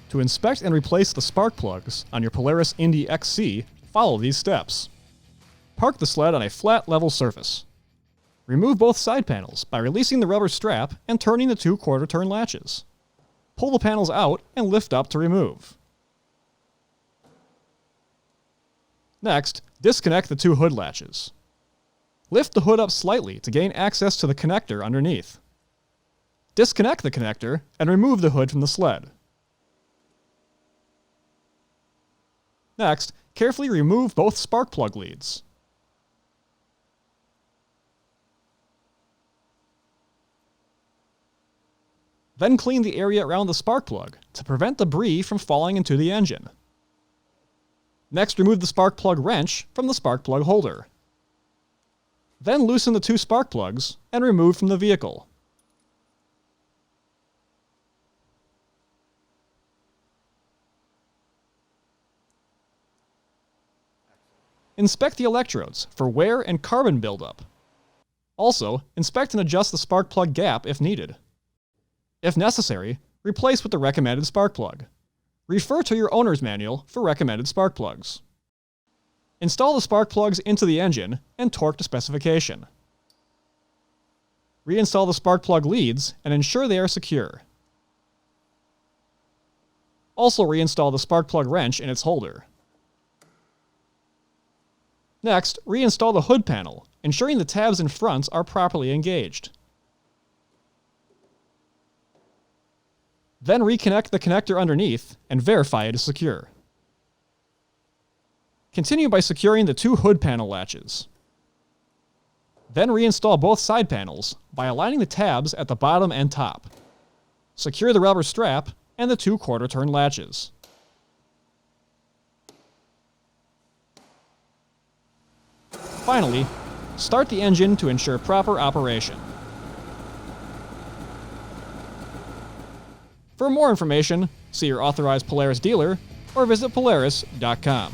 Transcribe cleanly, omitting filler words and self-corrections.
To inspect and replace the spark plugs on your Polaris INDY XC, follow these steps. Park the sled on a flat, level surface. Remove both side panels by releasing the rubber strap and turning the 2 quarter-turn latches. Pull the panels out and lift up to remove. Next, disconnect the 2 hood latches. Lift the hood up slightly to gain access to the connector underneath. Disconnect the connector and remove the hood from the sled. Next, carefully remove both spark plug leads. Then clean the area around the spark plug to prevent debris from falling into the engine. Next, remove the spark plug wrench from the spark plug holder. Then loosen the 2 spark plugs and remove from the vehicle. Inspect the electrodes for wear and carbon buildup. Also, inspect and adjust the spark plug gap if needed. If necessary, replace with the recommended spark plug. Refer to your owner's manual for recommended spark plugs. Install the spark plugs into the engine and torque to specification. Reinstall the spark plug leads and ensure they are secure. Also reinstall the spark plug wrench in its holder. Next, reinstall the hood panel, ensuring the tabs in front are properly engaged. Then reconnect the connector underneath and verify it is secure. Continue by securing the 2 hood panel latches. Then reinstall both side panels by aligning the tabs at the bottom and top. Secure the rubber strap and the 2 quarter-turn latches. Finally, start the engine to ensure proper operation. For more information, see your authorized Polaris dealer or visit Polaris.com.